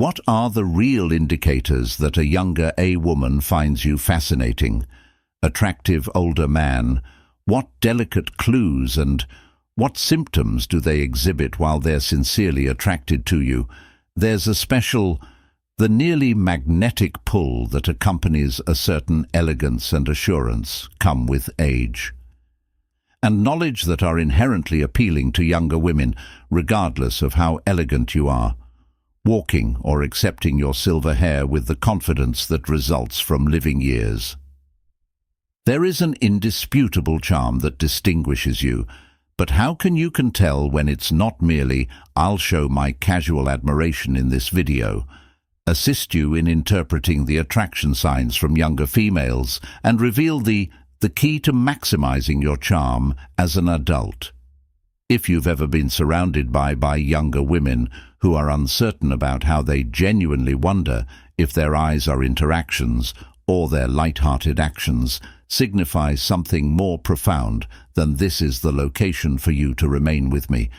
What are the real indicators that a younger woman finds you fascinating? Attractive older man? What delicate clues and what symptoms do they exhibit while they're sincerely attracted to you? There's the nearly magnetic pull that accompanies a certain elegance and assurance come with age, and knowledge that are inherently appealing to younger women, regardless of how elegant you are. Walking or accepting your silver hair with the confidence that results from living years. There is an indisputable charm that distinguishes you, but how can you tell when it's not merely, "I'll show my casual admiration in this video," assist you in interpreting the attraction signs from younger females, and reveal the key to maximizing your charm as an adult? If you've ever been surrounded by younger women who are uncertain about how they genuinely wonder if their eyes are interactions or their light-hearted actions signify something more profound than "this is the location for you to remain with me,"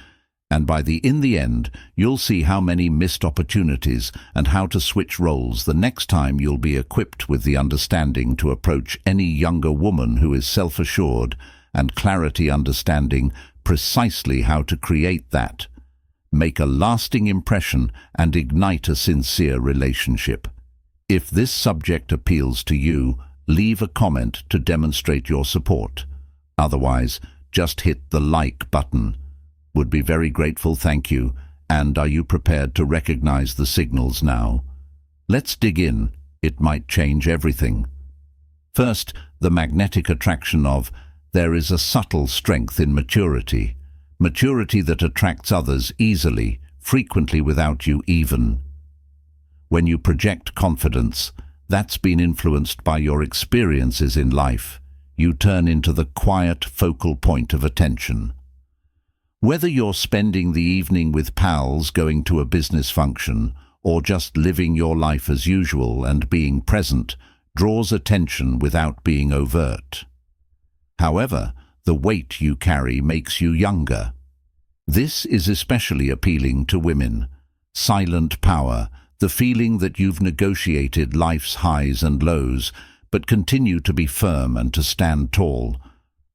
and in the end, you'll see how many missed opportunities and how to switch roles the next time you'll be equipped with the understanding to approach any younger woman who is self-assured and clarity understanding precisely how to create that, make a lasting impression and ignite a sincere relationship. If this subject appeals to you, leave a comment to demonstrate your support. Otherwise, just hit the like button. Would be very grateful, thank you. And are you prepared to recognize the signals now? Let's dig in. It might change everything. First, the magnetic attraction of there is a subtle strength in maturity. Maturity that attracts others easily, frequently without you even. When you project confidence, that's been influenced by your experiences in life. You turn into the quiet focal point of attention. Whether you're spending the evening with pals, going to a business function, or just living your life as usual and being present, draws attention without being overt. However, the weight you carry makes you younger. This is especially appealing to women. Silent power, the feeling that you've negotiated life's highs and lows, but continue to be firm and to stand tall,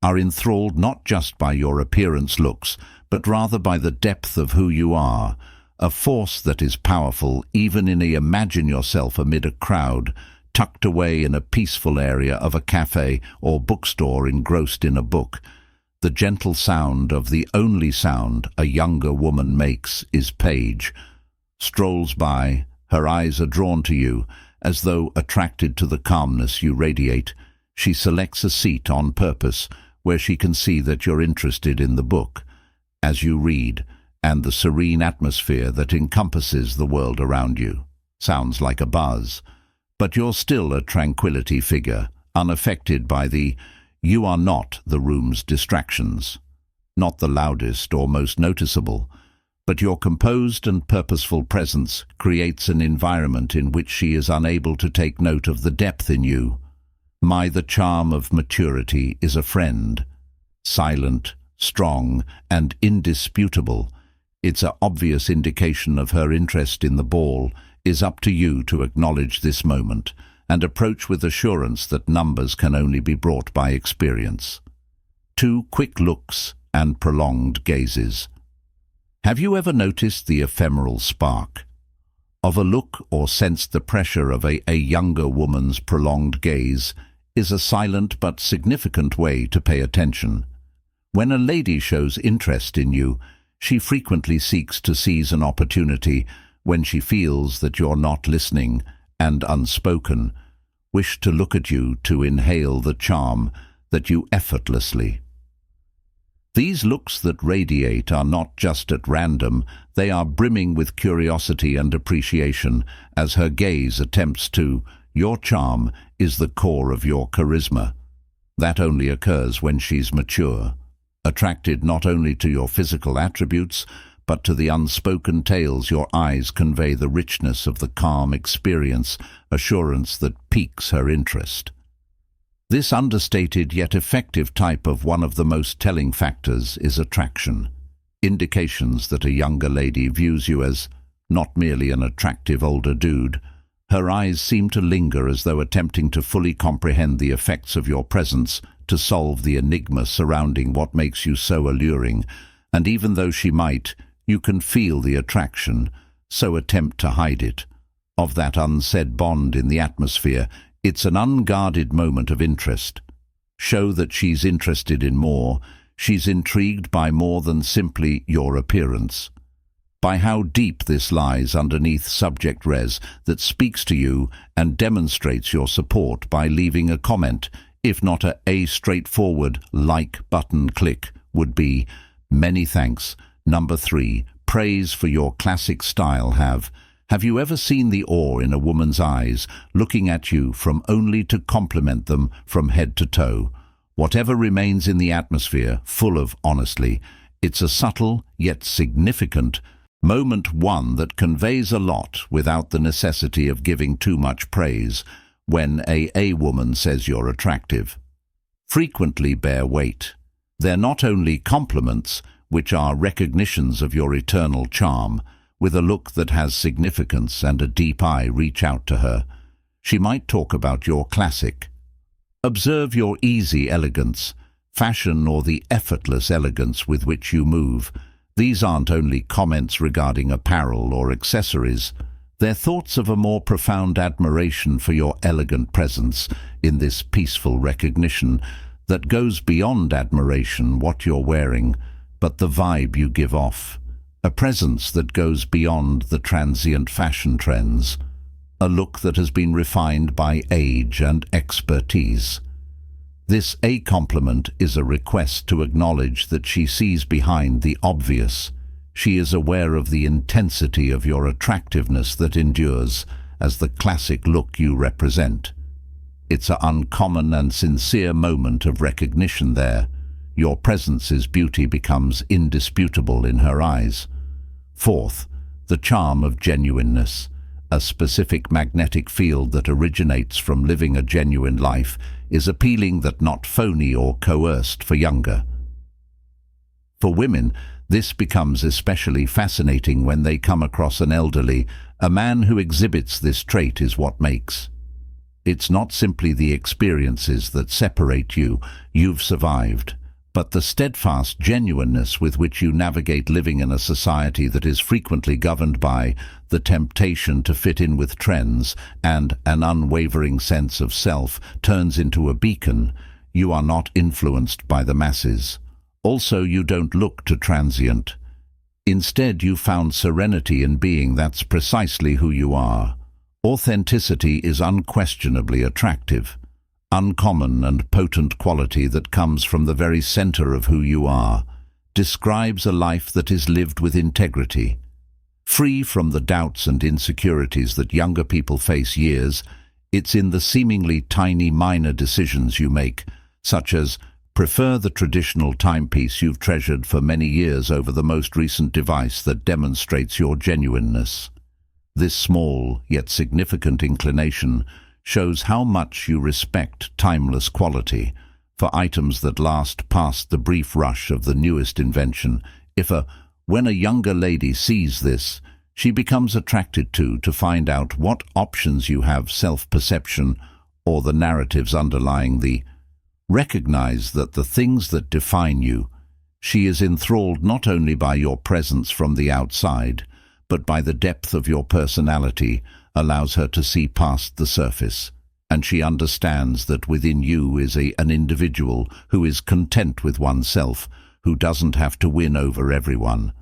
are enthralled not just by your appearance looks, but rather by the depth of who you are, a force that is powerful even imagine yourself amid a crowd, tucked away in a peaceful area of a cafe or bookstore engrossed in a book. The gentle sound of the only sound a younger woman makes is Paige. Strolls by, her eyes are drawn to you, as though attracted to the calmness you radiate. She selects a seat on purpose, where she can see that you're interested in the book, as you read, and the serene atmosphere that encompasses the world around you. Sounds like a buzz. But you're still a tranquility figure, unaffected by you are not the room's distractions. Not the loudest or most noticeable, but your composed and purposeful presence creates an environment in which she is unable to take note of the depth in you. The charm of maturity is a friend. Silent, strong, and indisputable. It's an obvious indication of her interest in the ball. Is up to you to acknowledge this moment and approach with assurance that numbers can only be brought by experience. 2 quick looks and prolonged gazes. Have you ever noticed the ephemeral spark of a look or sensed the pressure of a younger woman's prolonged gaze is a silent but significant way to pay attention. When a lady shows interest in you, she frequently seeks to seize an opportunity when she feels that you're not listening and unspoken, wish to look at you to inhale the charm that you effortlessly. These looks that radiate are not just at random, they are brimming with curiosity and appreciation as her gaze attempts to. Your charm is the core of your charisma. That only occurs when she's mature, attracted not only to your physical attributes, but to the unspoken tales your eyes convey, the richness of the calm experience, assurance that piques her interest. This understated yet effective type of one of the most telling factors is attraction. Indications that a younger lady views you as not merely an attractive older dude. Her eyes seem to linger as though attempting to fully comprehend the effects of your presence, to solve the enigma surrounding what makes you so alluring, and even though she might, you can feel the attraction, so attempt to hide it. Of that unsaid bond in the atmosphere, it's an unguarded moment of interest. Show that she's interested in more, she's intrigued by more than simply your appearance. By how deep this lies underneath subject res that speaks to you and demonstrates your support by leaving a comment, if not a straightforward like button click, would be, many thanks. Number 3, praise for your classic style. Have you ever seen the awe in a woman's eyes, looking at you from only to compliment them from head to toe? Whatever remains in the atmosphere, full of honestly, it's a subtle yet significant moment, one that conveys a lot without the necessity of giving too much praise. When a woman says you're attractive, frequently bear weight. They're not only compliments, which are recognitions of your eternal charm. With a look that has significance and a deep eye, reach out to her. She might talk about your classic. Observe your easy elegance, fashion, or the effortless elegance with which you move. These aren't only comments regarding apparel or accessories. They're thoughts of a more profound admiration for your elegant presence in this peaceful recognition that goes beyond admiration, what you're wearing, but the vibe you give off. A presence that goes beyond the transient fashion trends. A look that has been refined by age and expertise. This a compliment is a request to acknowledge that she sees behind the obvious. She is aware of the intensity of your attractiveness that endures as the classic look you represent. It's an uncommon and sincere moment of recognition there. Your presence's beauty becomes indisputable in her eyes. 4th, the charm of genuineness. A specific magnetic field that originates from living a genuine life is appealing, that not phony or coerced for younger. For women, this becomes especially fascinating when they come across an elderly. A man who exhibits this trait is what makes. It's not simply the experiences that separate you, you've survived, but the steadfast genuineness with which you navigate living in a society that is frequently governed by the temptation to fit in with trends, and an unwavering sense of self turns into a beacon. You are not influenced by the masses. Also, you don't look too transient. Instead, you found serenity in being. That's precisely who you are. Authenticity is unquestionably attractive. Uncommon and potent quality that comes from the very center of who you are, describes a life that is lived with integrity, free from the doubts and insecurities that younger people face. It's in the seemingly tiny minor decisions you make, such as prefer the traditional timepiece you've treasured for many years over the most recent device, that demonstrates your genuineness. This small yet significant inclination shows how much you respect timeless quality. For items that last past the brief rush of the newest invention, when a younger lady sees this, she becomes attracted to find out what options you have, self-perception, or the narratives underlying the. Recognize that the things that define you. She is enthralled not only by your presence from the outside, but by the depth of your personality, allows her to see past the surface, and she understands that within you is an individual who is content with oneself, who doesn't have to win over everyone.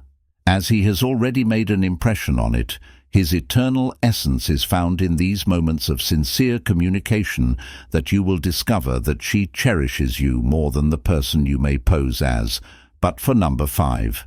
As he has already made an impression on it, his eternal essence is found in these moments of sincere communication, that you will discover that she cherishes you more than the person you may pose as. But for number 5,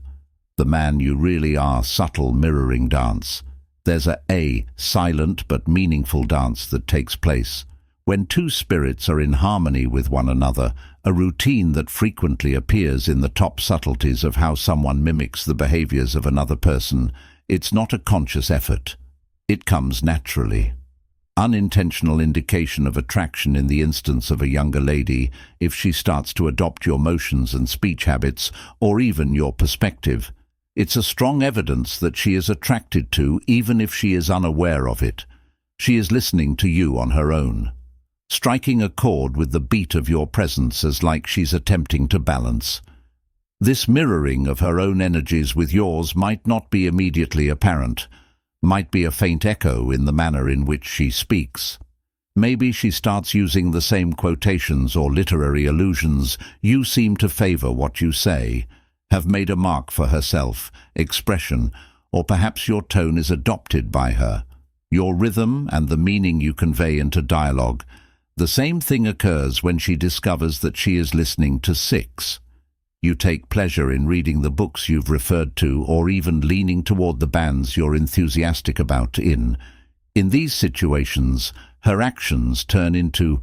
the man you really are. Subtle mirroring dance. There's a silent but meaningful dance that takes place when two spirits are in harmony with one another, a routine that frequently appears in the top subtleties of how someone mimics the behaviors of another person. It's not a conscious effort. It comes naturally. Unintentional indication of attraction in the instance of a younger lady, if she starts to adopt your motions and speech habits, or even your perspective. It's a strong evidence that she is attracted to, even if she is unaware of it. She is listening to you on her own, striking a chord with the beat of your presence as like she's attempting to balance. This mirroring of her own energies with yours might not be immediately apparent, might be a faint echo in the manner in which she speaks. Maybe she starts using the same quotations or literary allusions. You seem to favor what you say, have made a mark for herself, expression, or perhaps your tone is adopted by her. Your rhythm and the meaning you convey into dialogue. The same thing occurs when she discovers that she is listening to 6. You take pleasure in reading the books you've referred to, or even leaning toward the bands you're enthusiastic about in. In these situations, her actions turn into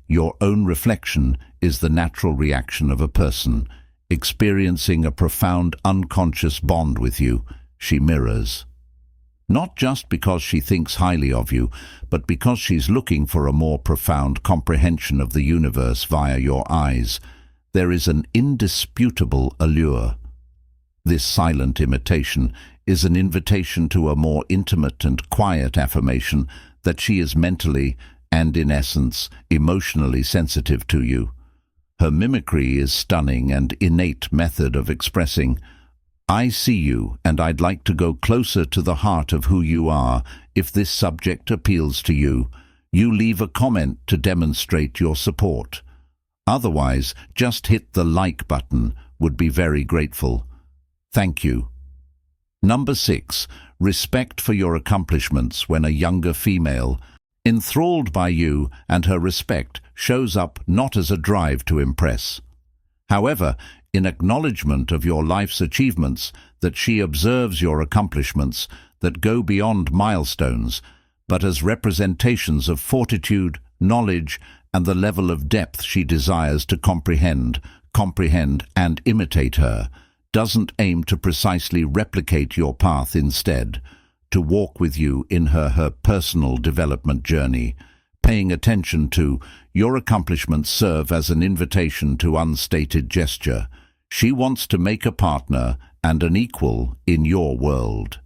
your own reflection is the natural reaction of a person experiencing a profound unconscious bond with you. She mirrors. Not just because she thinks highly of you, but because she's looking for a more profound comprehension of the universe via your eyes. There is an indisputable allure. This silent imitation is an invitation to a more intimate and quiet affirmation that she is mentally and, in essence, emotionally sensitive to you. Her mimicry is stunning and innate method of expressing, "I see you, and I'd like to go closer to the heart of who you are. If this subject appeals to you, you leave a comment to demonstrate your support. Otherwise, just hit the like button. Would be very grateful. Thank you." Number 6. Respect for your accomplishments. When a younger female, enthralled by you and her respect, shows up not as a drive to impress, however, in acknowledgement of your life's achievements, that she observes your accomplishments that go beyond milestones, but as representations of fortitude, knowledge, and the level of depth she desires to comprehend and imitate her, doesn't aim to precisely replicate your path, instead, to walk with you in her personal development journey. Paying attention to your accomplishments serve as an invitation to unstated gesture. She wants to make a partner and an equal in your world.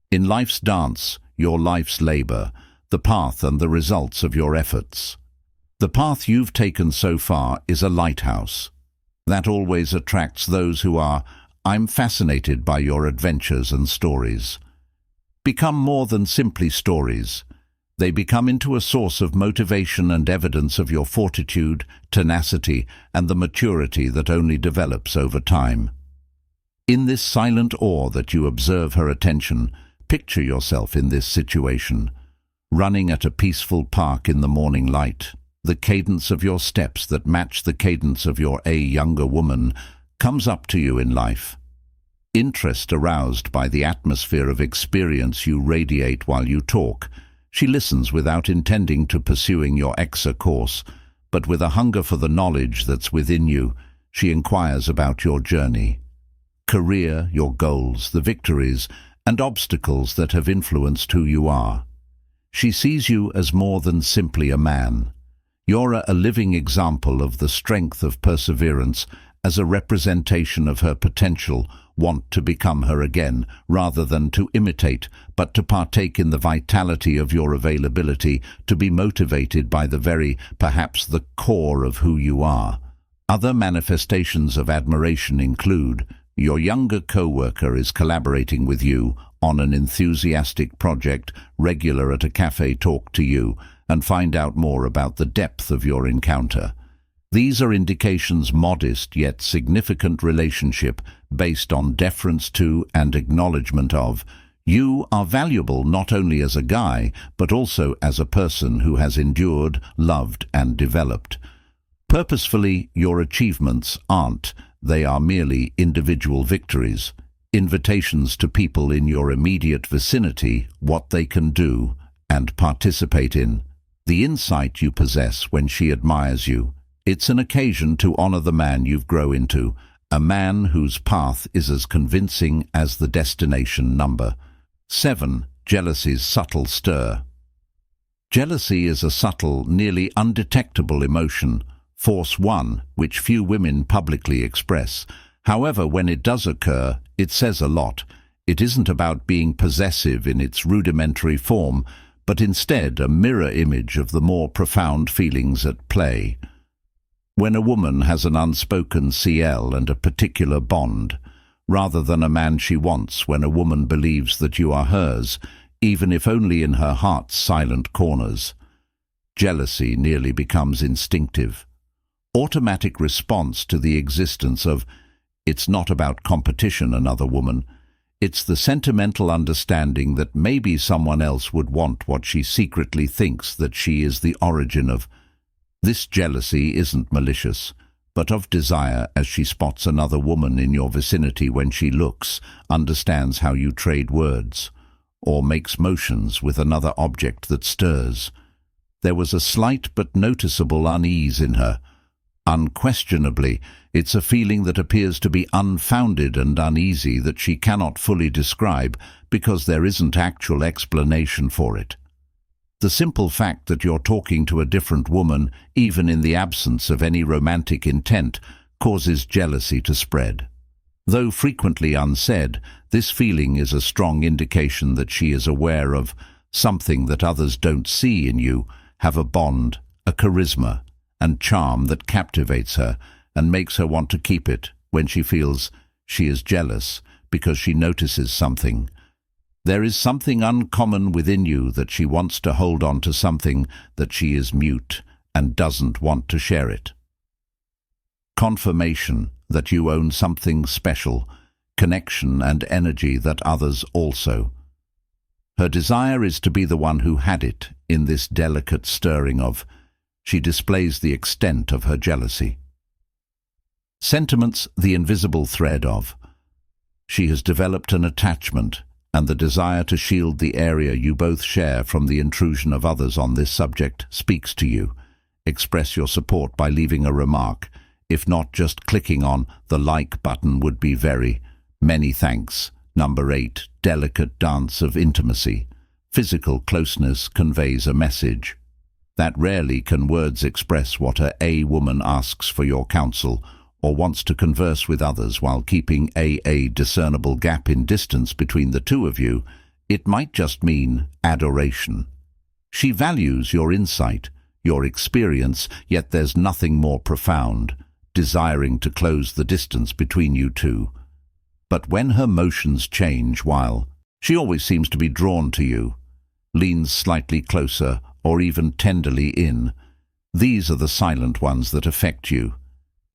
In life's dance, your life's labor, the path and the results of your efforts. The path you've taken so far is a lighthouse. That always attracts those who are, "I'm fascinated by your adventures and stories." Become more than simply stories. They become into a source of motivation and evidence of your fortitude, tenacity, and the maturity that only develops over time. In this silent awe that you observe her attention, picture yourself in this situation, running at a peaceful park in the morning light. The cadence of your steps that match the cadence of your younger woman comes up to you in life. Interest aroused by the atmosphere of experience you radiate while you talk. She listens without intending to pursuing your course, but with a hunger for the knowledge that's within you, she inquires about your journey, career, your goals, the victories and obstacles that have influenced who you are. She sees you as more than simply a man. You're a living example of the strength of perseverance, as a representation of her potential, want to become her again, rather than to imitate, but to partake in the vitality of your availability, to be motivated by the very, perhaps the core of who you are. Other manifestations of admiration include, your younger co-worker is collaborating with you on an enthusiastic project, regular at a cafe talk to you, and find out more about the depth of your encounter. These are indications modest yet significant relationship based on deference to and acknowledgement of. You are valuable not only as a guy, but also as a person who has endured, loved, and developed. Purposefully, your achievements aren't, they are merely individual victories, invitations to people in your immediate vicinity, what they can do and participate in. The insight you possess when she admires you. It's an occasion to honor the man you've grown into, a man whose path is as convincing as the destination number. 7. Jealousy's subtle stir. Jealousy is a subtle, nearly undetectable emotion, force one, which few women publicly express. However, when it does occur, it says a lot. It isn't about being possessive in its rudimentary form, but instead a mirror image of the more profound feelings at play. When a woman has an unspoken CL and a particular bond, rather than a man she wants, when a woman believes that you are hers, even if only in her heart's silent corners, jealousy nearly becomes instinctive. Automatic response to the existence of, it's not about competition, another woman. It's the sentimental understanding that maybe someone else would want what she secretly thinks that she is the origin of. This jealousy isn't malicious, but of desire, as she spots another woman in your vicinity when she looks, understands how you trade words, or makes motions with another object that stirs. There was a slight but noticeable unease in her. Unquestionably, it's a feeling that appears to be unfounded and uneasy that she cannot fully describe because there isn't actual explanation for it. The simple fact that you're talking to a different woman, even in the absence of any romantic intent, causes jealousy to spread. Though frequently unsaid, this feeling is a strong indication that she is aware of something that others don't see in you, have a bond, a charisma, and charm that captivates her and makes her want to keep it when she feels she is jealous because she notices something. There is something uncommon within you that she wants to hold on to, something that she is mute and doesn't want to share it. Confirmation that you own something special, connection and energy that others also. Her desire is to be the one who had it in this delicate stirring of. She displays the extent of her jealousy. Sentiments, the invisible thread of. She has developed an attachment and the desire to shield the area you both share from the intrusion of others on this subject speaks to you. Express your support by leaving a remark. If not, just clicking on the like button would be very. Many thanks. Number 8. Delicate dance of intimacy. Physical closeness conveys a message. That rarely can words express what a woman asks for your counsel or wants to converse with others while keeping a discernible gap in distance between the two of you. It might just mean adoration. She values your insight, your experience, yet there's nothing more profound, desiring to close the distance between you two. But when her motions change, while she always seems to be drawn to you, leans slightly closer, or even tenderly in, these are the silent ones that affect you.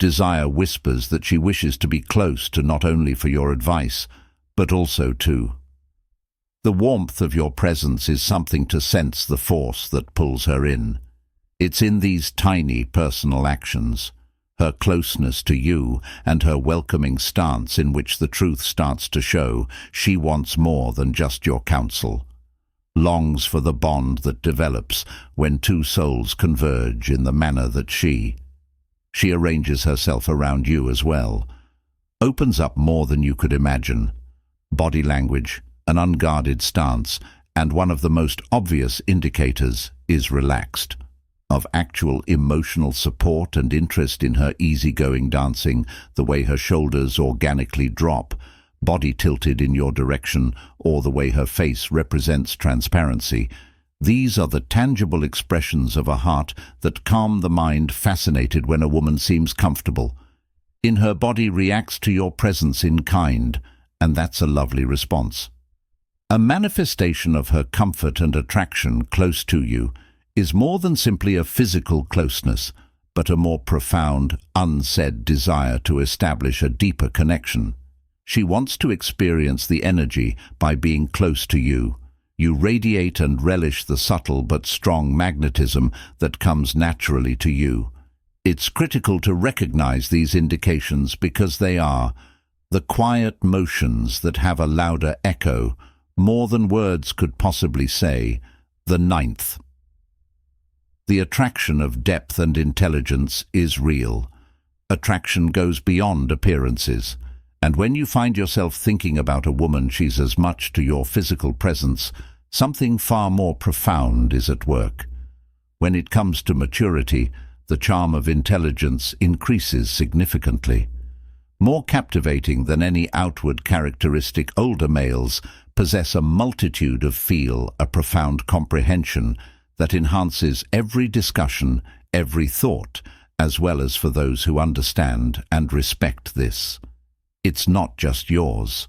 Desire whispers that she wishes to be close to not only for your advice, but also to. The warmth of your presence is something to sense the force that pulls her in. It's in these tiny personal actions, her closeness to you and her welcoming stance in which the truth starts to show she wants more than just your counsel. Longs for the bond that develops when two souls converge in the manner that she arranges herself around you as well, opens up more than you could imagine. Body language, an unguarded stance, and one of the most obvious indicators is relaxed, of actual emotional support and interest in her easygoing dancing, the way her shoulders organically drop, body tilted in your direction, or the way her face represents transparency. These are the tangible expressions of a heart that calm the mind, fascinated when a woman seems comfortable. In her body reacts to your presence in kind, and that's a lovely response. A manifestation of her comfort and attraction close to you is more than simply a physical closeness, but a more profound, unsaid desire to establish a deeper connection. She wants to experience the energy by being close to you. You radiate and relish the subtle but strong magnetism that comes naturally to you. It's critical to recognize these indications because they are the quiet motions that have a louder echo, more than words could possibly say. The 9th. The attraction of depth and intelligence is real. Attraction goes beyond appearances. And when you find yourself thinking about a woman, she's as much to your physical presence, something far more profound is at work. When it comes to maturity, the charm of intelligence increases significantly. More captivating than any outward characteristic, older males possess a multitude of feel, a profound comprehension that enhances every discussion, every thought, as well as for those who understand and respect this. It's not just yours.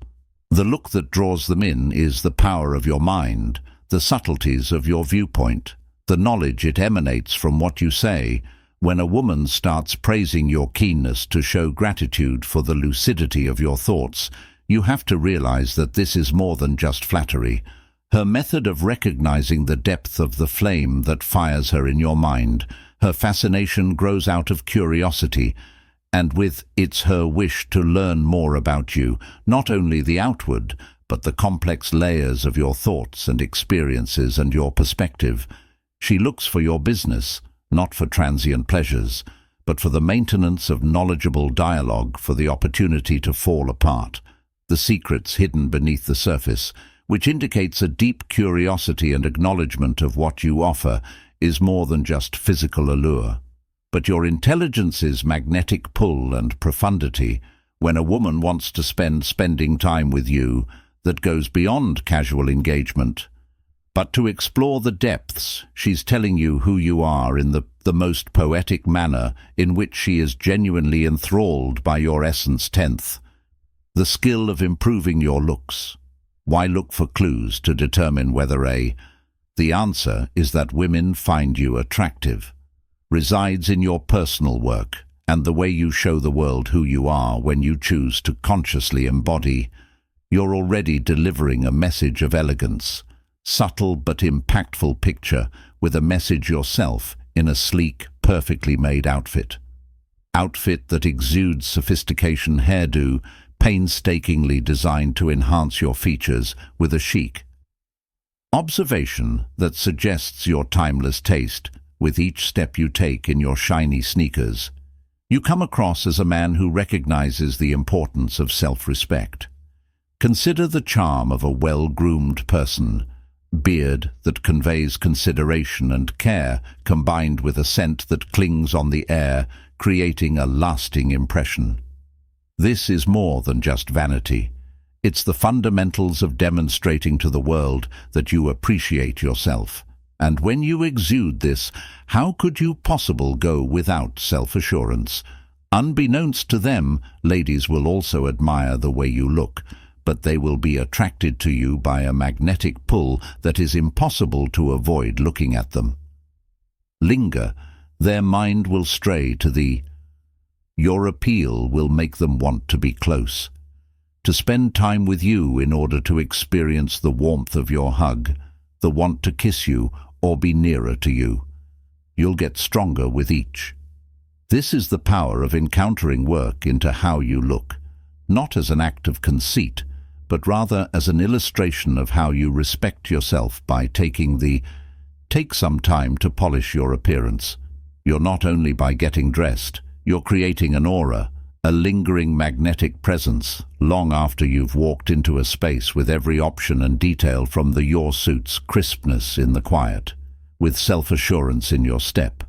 The look that draws them in is the power of your mind, the subtleties of your viewpoint, the knowledge it emanates from what you say. When a woman starts praising your keenness to show gratitude for the lucidity of your thoughts, you have to realize that this is more than just flattery. Her method of recognizing the depth of the flame that fires her in your mind, her fascination grows out of curiosity, and with it's her wish to learn more about you, not only the outward, but the complex layers of your thoughts and experiences and your perspective. She looks for your business, not for transient pleasures, but for the maintenance of knowledgeable dialogue, for the opportunity to fall apart, the secrets hidden beneath the surface, which indicates a deep curiosity and acknowledgement of what you offer is more than just physical allure, but your intelligence's magnetic pull and profundity. When a woman wants to spending time with you that goes beyond casual engagement, but to explore the depths. She's telling you who you are in the most poetic manner, in which she is genuinely enthralled by your essence. 10th, the skill of improving your looks. Why look for clues to determine whether the answer is that women find you attractive resides in your personal work and the way you show the world who you are. When you choose to consciously embody, you're already delivering a message of elegance, subtle but impactful picture with a message yourself in a sleek, perfectly made outfit. Outfit that exudes sophistication, hairdo painstakingly designed to enhance your features with a chic observation that suggests your timeless taste. With each step you take in your shiny sneakers, you come across as a man who recognizes the importance of self-respect. Consider the charm of a well-groomed person, beard that conveys consideration and care, combined with a scent that clings on the air, creating a lasting impression. This is more than just vanity. It's the fundamentals of demonstrating to the world that you appreciate yourself. And when you exude this, how could you possibly go without self-assurance? Unbeknownst to them, ladies will also admire the way you look, but they will be attracted to you by a magnetic pull that is impossible to avoid looking at them. Linger, their mind will stray to your appeal will make them want to be close, to spend time with you in order to experience the warmth of your hug, the want to kiss you or be nearer to you. You'll get stronger with each. This is the power of encountering work into how you look, not as an act of conceit, but rather as an illustration of how you respect yourself by take some time to polish your appearance. You're not only by getting dressed, you're creating an aura, a lingering magnetic presence, long after you've walked into a space, with every option and detail from your suit's crispness in the quiet, with self-assurance in your step,